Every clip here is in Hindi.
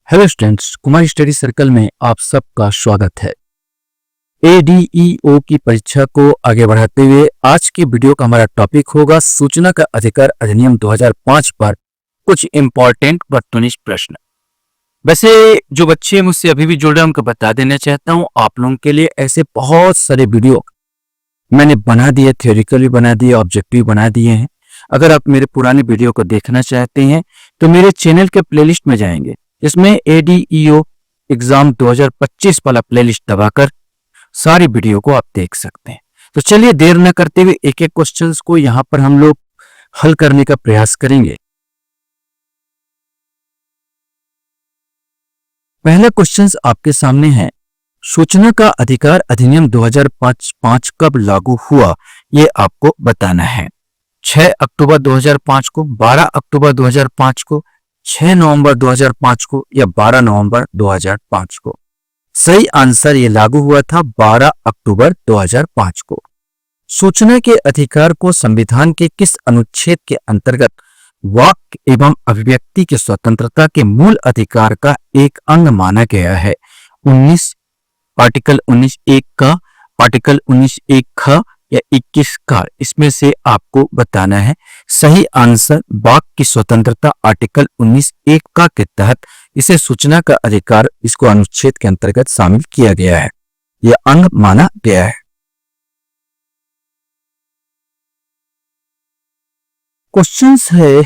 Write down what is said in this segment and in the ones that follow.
Hello students, Kumar study circle में आप सबका स्वागत है। एडीईओ की परीक्षा को आगे बढ़ाते हुए आज की वीडियो का हमारा टॉपिक होगा सूचना का अधिकार अधिनियम 2005 पर कुछ इंपॉर्टेंट वस्तुनिष्ठ प्रश्न। वैसे जो बच्चे मुझसे अभी भी जुड़ रहे हैं उनको बता देना चाहता हूं, आप लोगों के लिए ऐसे बहुत सारे वीडियो मैंने बना दिए, थ्योरिकल भी बना दिए, ऑब्जेक्टिव बना दिए हैं। अगर आप मेरे पुराने वीडियो को देखना चाहते हैं तो मेरे चैनल के प्लेलिस्ट में जाएंगे, इसमें एडीईओ एग्जाम 2025 वाला प्लेलिस्ट दबाकर सारी वीडियो को आप देख सकते हैं। तो चलिए देर न करते हुए एक एक क्वेश्चंस को यहां पर हम लोग हल करने का प्रयास करेंगे। पहला क्वेश्चंस आपके सामने है, सूचना का अधिकार अधिनियम 2005 कब लागू हुआ, ये आपको बताना है। 6 अक्टूबर 2005 को, 12 अक्टूबर 2005 को, 6 नवंबर 2005 को या 12 नवंबर 2005 को। सही आंसर ये लागू हुआ था 12 अक्टूबर 2005 को। सूचना के अधिकार को संविधान के किस अनुच्छेद के अंतर्गत वाक एवं अभिव्यक्ति की स्वतंत्रता के मूल अधिकार का एक अंग माना गया है? 19 आर्टिकल 19(1) का, आर्टिकल 19(1) ख या 21 का, इसमें से आपको बताना है। सही आंसर वाक की स्वतंत्रता आर्टिकल 19(1) का के तहत इसे सूचना का अधिकार, इसको अनुच्छेद के अंतर्गत शामिल किया गया है, यह अंग माना गया है। क्वेश्चंस है,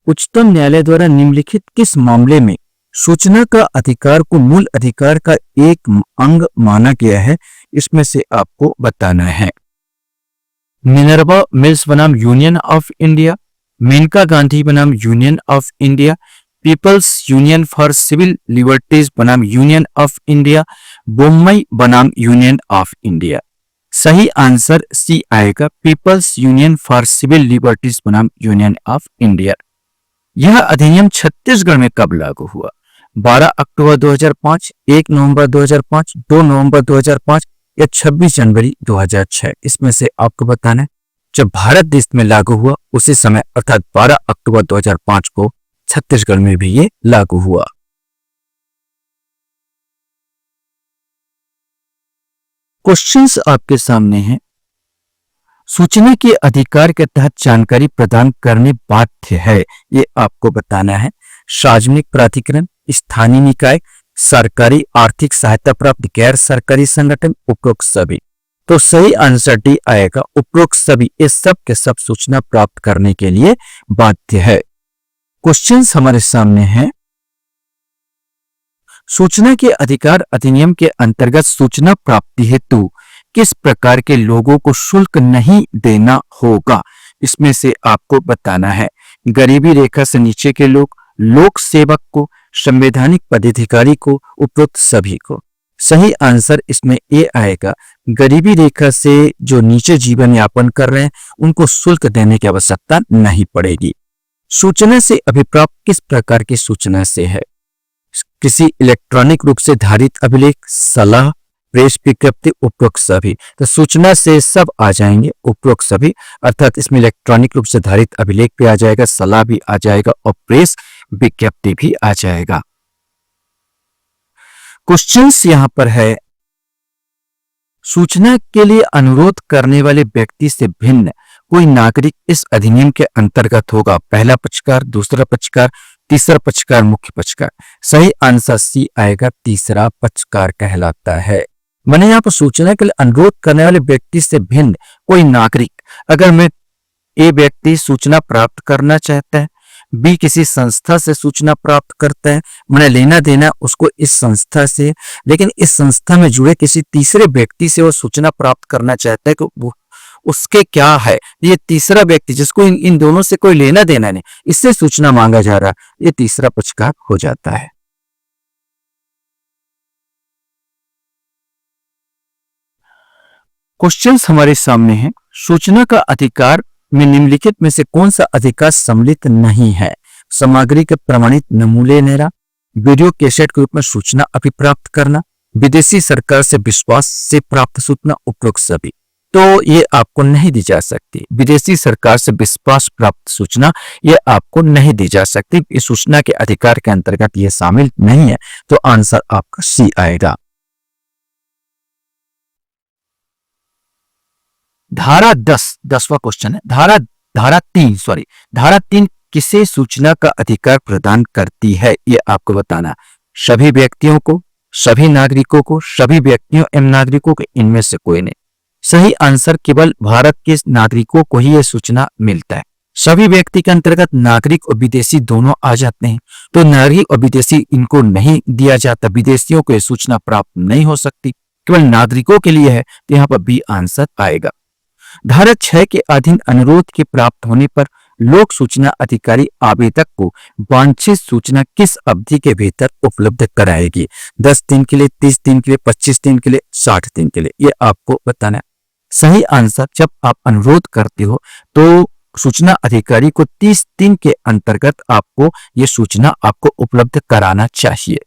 उच्चतम न्यायालय द्वारा निम्नलिखित किस मामले में सूचना का अधिकार को मूल अधिकार का एक अंग माना गया है? इसमें से आपको बताना है। मिनर्वा मिल्स बनाम Union of India, Maneka Gandhi बनाम Union of India, People's Union for Civil Liberties बनाम यूनियन ऑफ इंडिया, बोम्मई बनाम यूनियन ऑफ इंडिया। सही आंसर सी आएगा, People's Union for Civil Liberties बनाम यूनियन ऑफ इंडिया। यह अधिनियम छत्तीसगढ़ में कब लागू हुआ? 12 अक्टूबर 2005, 1 नवंबर 2005, 2 नवंबर 2005 या 26 जनवरी 2006। इसमें से आपको बताना है। जब भारत देश में लागू हुआ उसी समय अर्थात 12 अक्टूबर 2005 को छत्तीसगढ़ में भी ये लागू हुआ। क्वेश्चंस आपके सामने हैं। सूचना के अधिकार के तहत जानकारी प्रदान करने बाध्य है, ये आपको बताना है। सार्वजनिक प्राधिकरण, स्थानीय निकाय, सरकारी आर्थिक सहायता प्राप्त गैर सरकारी संगठन, उपरोक्त सभी। तो सही आंसर डी आएगा, उपरोक्त सभी। ये सब के सब सूचना प्राप्त करने के लिए बाध्य है। क्वेश्चंस हमारे सामने हैं। सूचना के अधिकार अधिनियम के अंतर्गत सूचना प्राप्ति हेतु किस प्रकार के लोगों को शुल्क नहीं देना होगा? इसमें से आपको बताना है। गरीबी रेखा से नीचे के लोग, लोक सेवक को, संवैधानिक पदाधिकारी को, उपरोक्त सभी को। सही आंसर इसमें ए आएगा, गरीबी रेखा से जो नीचे जीवन यापन कर रहे हैं उनको शुल्क देने की आवश्यकता नहीं पड़ेगी। सूचना से अभिप्राप्त किस प्रकार की सूचना से है? किसी इलेक्ट्रॉनिक रूप से धारित अभिलेख, सलाह, प्रेस विज्ञप्ति, उपरोक्त सभी। तो सूचना से सब आ जाएंगे, उपरोक्त सभी, अर्थात इसमें इलेक्ट्रॉनिक रूप से धारित अभिलेख भी आ जाएगा, सलाह भी आ जाएगा और प्रेस विज्ञप्ति भी आ जाएगा। क्वेश्चंस यहां पर है, सूचना के लिए अनुरोध करने वाले व्यक्ति से भिन्न कोई नागरिक इस अधिनियम के अंतर्गत होगा? पहला पक्षकार, दूसरा पक्षकार, तीसरा पक्षकार, मुख्य पक्षकार। सही आंसर सी आएगा, तीसरा पक्षकार कहलाता है। मैंने यहाँ पर सूचना के लिए अनुरोध करने वाले व्यक्ति से भिन्न कोई नागरिक, अगर मैं ए व्यक्ति सूचना प्राप्त करना चाहता है, बी किसी संस्था से सूचना प्राप्त करता है, मैंने लेना देना उसको इस संस्था से, लेकिन इस संस्था में जुड़े किसी तीसरे व्यक्ति से वो सूचना प्राप्त करना चाहता है कि वो उसके क्या है, ये तीसरा व्यक्ति जिसको इन दोनों से कोई लेना देना नहीं, इससे सूचना मांगा जा रहा, ये तीसरा पक्षकार हो जाता है। क्वेश्चंस हमारे सामने हैं। सूचना का अधिकार में निम्नलिखित में से कौन सा अधिकार सम्मिलित नहीं है? सामग्री के प्रमाणित नमूने लेना, वीडियो कैसेट के रूप में सूचना अभिप्राप्त करना, विदेशी सरकार से विश्वास से प्राप्त सूचना, उपरोक्त सभी। तो ये आपको नहीं दी जा सकती। विदेशी सरकार से विश्वास प्राप्त सूचना ये आपको नहीं दी जा सकती। इस सूचना के अधिकार के अंतर्गत ये शामिल नहीं है, तो आंसर आपका सी आएगा। धारा 10वां क्वेश्चन है। धारा 3 किसे सूचना का अधिकार प्रदान करती है, ये आपको बताना है। सभी व्यक्तियों को, सभी नागरिकों को, सभी व्यक्तियों एवं नागरिकों को, इनमें से कोई नहीं। सही आंसर केवल भारत के नागरिकों को ही यह सूचना मिलता है। सभी व्यक्ति के अंतर्गत नागरिक और विदेशी दोनों आ जाते हैं, तो नागरिक और विदेशी इनको नहीं दिया जाता। विदेशियों को यह सूचना प्राप्त नहीं हो सकती, केवल नागरिकों के लिए है, तो यहाँ पर बी आंसर आएगा। धारा 6 के अधीन अनुरोध के प्राप्त होने पर लोक सूचना अधिकारी आवेदक को वांछित सूचना किस अवधि के भीतर उपलब्ध कराएगी? 10 दिन के लिए, 30 दिन के लिए, 25 दिन के लिए, 60 दिन के लिए, ये आपको बताना है। सही आंसर, जब आप अनुरोध करते हो तो सूचना अधिकारी को 30 दिन के अंतर्गत आपको ये सूचना आपको उपलब्ध कराना चाहिए।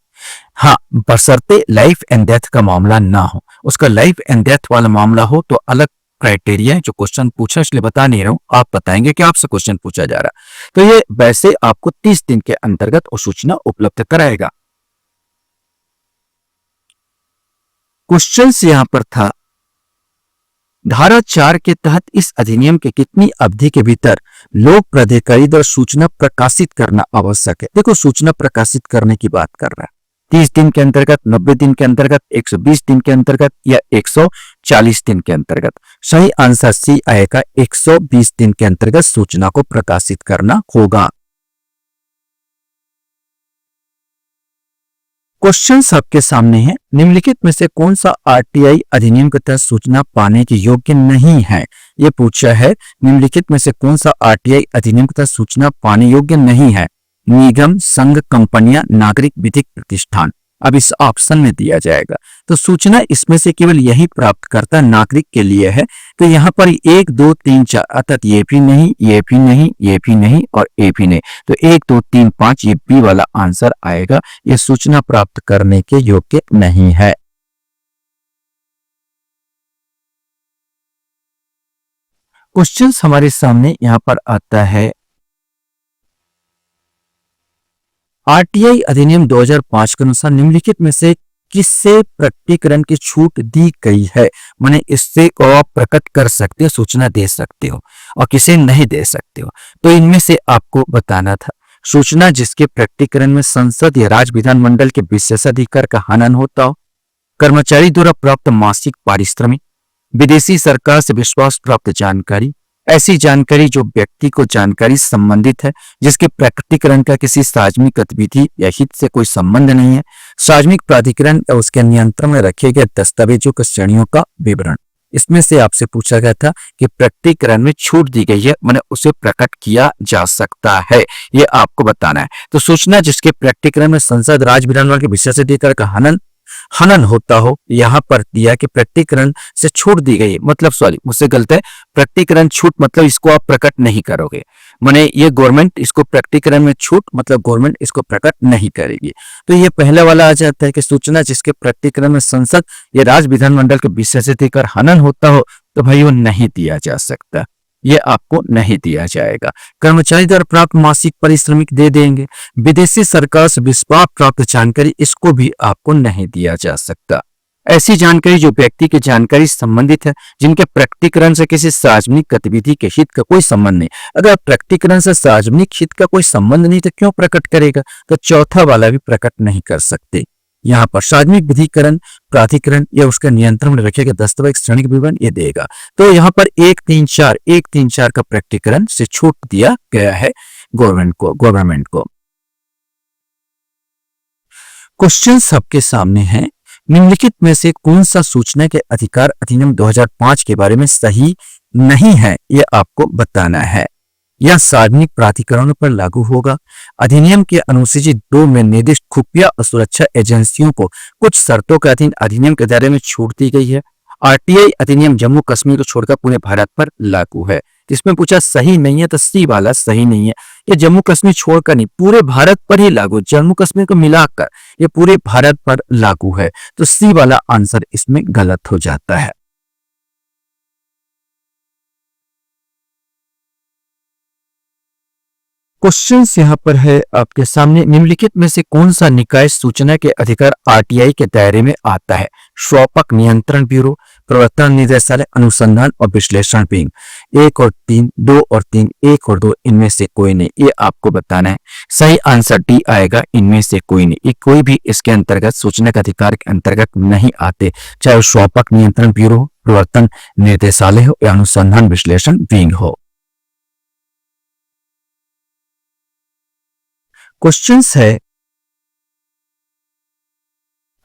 हाँ, बशर्ते लाइफ एंड डेथ का मामला ना हो। उसका लाइफ एंड डेथ वाला मामला हो तो अलग क्राइटेरिया है। जो क्वेश्चन पूछा इसलिए बता नहीं रहा हूं, आप बताएंगे कि आपसे क्वेश्चन पूछा जा रहा है, तो ये वैसे आपको 30 दिन के अंतर्गत वो सूचना उपलब्ध कराएगा। क्वेश्चन यहां पर था, धारा 4 के तहत इस अधिनियम के कितनी अवधि के भीतर लोक प्राधिकारी द्वारा सूचना प्रकाशित करना आवश्यक है? देखो, सूचना प्रकाशित करने की बात कर रहा है। 30 दिन के अंतर्गत, 90 दिन के अंतर्गत, 120 दिन के अंतर्गत या 140 दिन के अंतर्गत? सही आंसर सी आएगा, 120 दिन के अंतर्गत सूचना को प्रकाशित करना होगा। क्वेश्चन आपके सामने है, निम्नलिखित में से कौन सा आरटीआई अधिनियम के तहत सूचना पाने के योग्य नहीं है? ये पूछा है, निम्नलिखित में से कौन सा आरटीआई अधिनियम के तहत सूचना पाने योग्य नहीं है? निगम, संघ, कंपनियां, नागरिक विधिक प्रतिष्ठान। अब इस ऑप्शन में दिया जाएगा, तो सूचना इसमें से केवल यही प्राप्त करता नागरिक के लिए है। तो यहाँ पर 1, 2, 3, 4 अर्थात ये भी नहीं, ये भी नहीं, ये भी नहीं और ये भी नहीं, तो 1, 2, 3, 5 ये बी वाला आंसर आएगा। ये सूचना प्राप्त करने के योग्य नहीं है। क्वेश्चन हमारे सामने यहाँ पर आता है, आरटीआई अधिनियम 2005 के अनुसार निम्नलिखित में से किससे प्रकटीकरण की छूट दी गई है? माने इससे को आप प्रकट कर सकते हो, सूचना दे सकते हो, और किसे नहीं दे सकते हो। तो इनमें से आपको बताना था। सूचना जिसके प्रकटीकरण में संसद या राज्य विधानमंडल के विशेषाधिकार का हनन होता हो, कर्मचारी द्वारा प्राप्त मासिक पारिश्रमिक, विदेशी सरकार से विश्वास प्राप्त जानकारी, ऐसी जानकारी जो व्यक्ति को जानकारी संबंधित है जिसके प्रकटीकरण का किसी सार्वजनिक गतिविधि या हित से कोई संबंध नहीं है, सार्वजनिक प्राधिकरण या उसके नियंत्रण में रखे गए दस्तावेजों के श्रेणियों का विवरण। इसमें से आपसे पूछा गया था कि प्रकटीकरण में छूट दी गई है, माने उसे प्रकट किया जा सकता है, ये आपको बताना है। तो सूचना जिसके प्रकटीकरण में संसद, राज्य विधानमंडल के विशेषाधिकार का हनन होता हो, यहाँ पर दिया कि प्रकटीकरण से छूट दी गई, मतलब सॉरी मुझसे गलत है, प्रकटीकरण छूट मतलब इसको आप प्रकट नहीं करोगे, माने ये गवर्नमेंट इसको प्रकटीकरण में छूट मतलब गवर्नमेंट इसको प्रकट नहीं करेगी। तो ये पहला वाला आ जाता है कि सूचना जिसके प्रकटीकरण में संसद या राज्य विधानमंडल के विशेषाधिकार हनन होता हो, तो भाई वो नहीं दिया जा सकता, ये आपको नहीं दिया जाएगा। कर्मचारी द्वारा प्राप्त मासिक पारिश्रमिक दे देंगे। विदेशी सरकार से विश्वास प्राप्त जानकारी, इसको भी आपको नहीं दिया जा सकता। ऐसी जानकारी जो व्यक्ति की जानकारी संबंधित है जिनके प्रकटीकरण से किसी सार्वजनिक गतिविधि के हित का कोई संबंध नहीं। अगर प्रकटीकरण से सार्वजनिक हित का कोई संबंध नहीं तो क्यों प्रकट करेगा? तो चौथा वाला भी प्रकट नहीं कर सकते। यहाँ पर सार्वजनिक विधिकरण प्राधिकरण या उसके नियंत्रण में रखे गए दस्तावेज श्रेणी का विवरण ये देगा। तो यहाँ पर 1, 3, 4 का प्रकटीकरण से छूट दिया गया है गवर्नमेंट को। क्वेश्चन सबके सामने है, निम्नलिखित में से कौन सा सूचना के अधिकार अधिनियम 2005 के बारे में सही नहीं है? यह आपको बताना है। यह सार्वजनिक प्राधिकरणों पर लागू होगा। अधिनियम के अनुसूची 2 में निर्दिष्ट खुफिया और सुरक्षा एजेंसियों को कुछ शर्तों के अधीन अधिनियम के दायरे में छूट दी गई है। आरटीआई अधिनियम जम्मू कश्मीर को छोड़कर पूरे भारत पर लागू है। इसमें पूछा सही नहीं है, तो सी वाला सही नहीं है। ये जम्मू कश्मीर छोड़कर नहीं, पूरे भारत पर ही लागू, जम्मू कश्मीर को मिलाकर ये पूरे भारत पर लागू है। तो सी वाला आंसर इसमें गलत हो जाता है। क्वेश्चंस यहाँ पर है आपके सामने, निम्नलिखित में से कौन सा निकाय सूचना के अधिकार आरटीआई के दायरे में आता है? स्वापक नियंत्रण ब्यूरो, प्रवर्तन निदेशालय, अनुसंधान और विश्लेषण विंग। 1 और 3, 2 और 3, 1 और 2, इनमें से कोई नहीं, ये आपको बताना है। सही आंसर डी आएगा, इनमें से कोई नहीं। ये कोई भी इसके अंतर्गत सूचना के अधिकार के अंतर्गत नहीं आते, चाहे वो स्वापक नियंत्रण ब्यूरो, प्रवर्तन निदेशालय हो या अनुसंधान विश्लेषण विंग हो। क्वेश्चंस है,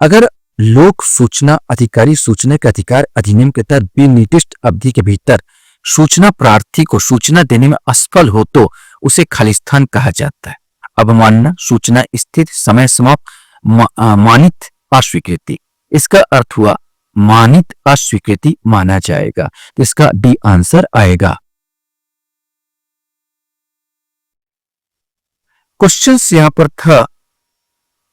अगर लोक सूचना अधिकारी सूचना के अधिकार अधिनियम के तहत निर्दिष्ट अवधि के भीतर सूचना प्रार्थी को सूचना देने में असफल हो तो उसे खालिस्तान कहा जाता है। अवमानना, सूचना स्थित, समय समाप्त, मानित अस्वीकृति। इसका अर्थ हुआ मानित अस्वीकृति माना जाएगा, तो इसका डी आंसर आएगा। क्वेश्चंस यहां पर था,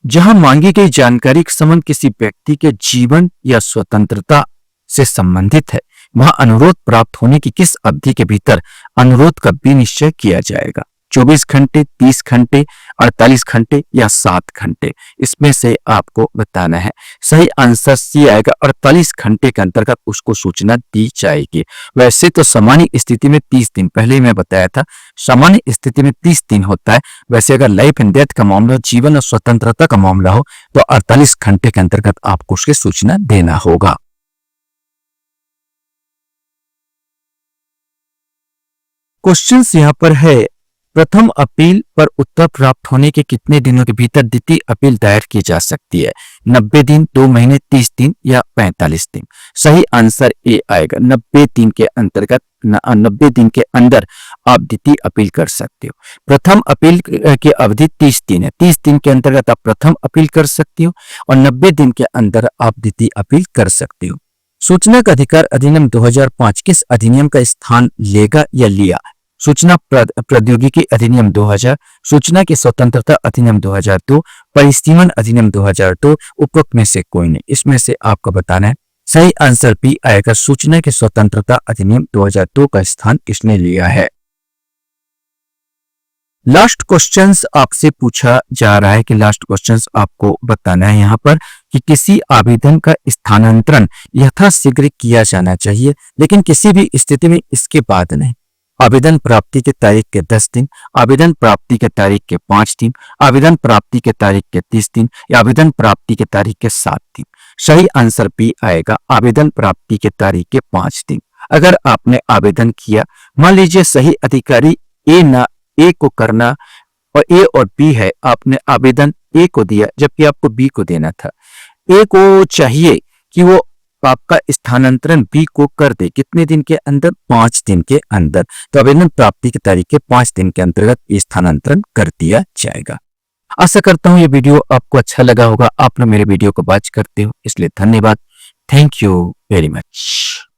जहां मांगी गई जानकारी के संबंध किसी व्यक्ति के जीवन या स्वतंत्रता से संबंधित है, वहां अनुरोध प्राप्त होने की किस अवधि के भीतर अनुरोध का विनिश्चय किया जाएगा? 24 घंटे, 30 घंटे, 48 घंटे या 7 घंटे? इसमें से आपको बताना है। सही आंसर सी आएगा, 48 घंटे के अंतर्गत उसको सूचना दी जाएगी। वैसे तो सामान्य स्थिति में 30 दिन, पहले ही मैं बताया था, सामान्य स्थिति में 30 दिन होता है। वैसे अगर लाइफ एंड डेथ का मामला, जीवन और स्वतंत्रता का मामला हो, तो 48 घंटे के अंतर्गत आपको उसकी सूचना देना होगा। क्वेश्चन यहां पर है, प्रथम अपील पर उत्तर प्राप्त होने के कितने दिनों के भीतर द्वितीय अपील दायर की जा सकती है? 90 दिन, 2 महीने, 30 दिन या 45 दिन? सही आंसर ए आएगा, 90 दिन के अंतर्गत, 90 दिन के अंदर आप द्वितीय अपील कर सकते हो। प्रथम अपील की अवधि 30 दिन है, 30 दिन के अंतर्गत आप प्रथम अपील कर सकते हो और 90 दिन के अंदर आप द्वितीय अपील कर सकते हो। सूचना का अधिकार अधिनियम 2005 किस अधिनियम का स्थान लेगा या लिया? सूचना प्रौद्योगिकी अधिनियम 2000, सूचना की स्वतंत्रता अधिनियम 2002, परिसीमन अधिनियम 2002, उपरोक्त में से कोई नहीं। इसमें से आपको बताना है। सही आंसर बी आएगा, सूचना की स्वतंत्रता अधिनियम 2002 का स्थान किसने लिया है? लास्ट क्वेश्चंस आपसे पूछा जा रहा है कि लास्ट क्वेश्चंस आपको बताना है यहाँ पर कि किसी आवेदन का स्थानांतरण यथाशीघ्र किया जाना चाहिए, लेकिन किसी भी स्थिति में इसके बाद नहीं। आवेदन प्राप्ति के तारीख के 10 दिन, आवेदन प्राप्ति के तारीख के 5 दिन, आवेदन प्राप्ति के तारीख के 30 दिन या आवेदन प्राप्ति के तारीख के 7 दिन? सही आंसर बी आएगा, आवेदन प्राप्ति के तारीख के 5 दिन। अगर आपने आवेदन किया, मान लीजिए सही अधिकारी ए को करना और ए और बी है, आपने आवेदन ए को दिया जबकि आपको बी को देना था। ए को चाहिए कि वो आपका स्थानांतरण बी को कर दे, कितने दिन के अंदर? 5 दिन के अंदर। तो आवेदन प्राप्ति की तारीख के 5 दिन के अंतर्गत स्थानांतरण कर दिया जाएगा। आशा करता हूं ये वीडियो आपको अच्छा लगा होगा। आप लोग मेरे वीडियो को वॉच करते हो, इसलिए धन्यवाद। Thank you very much.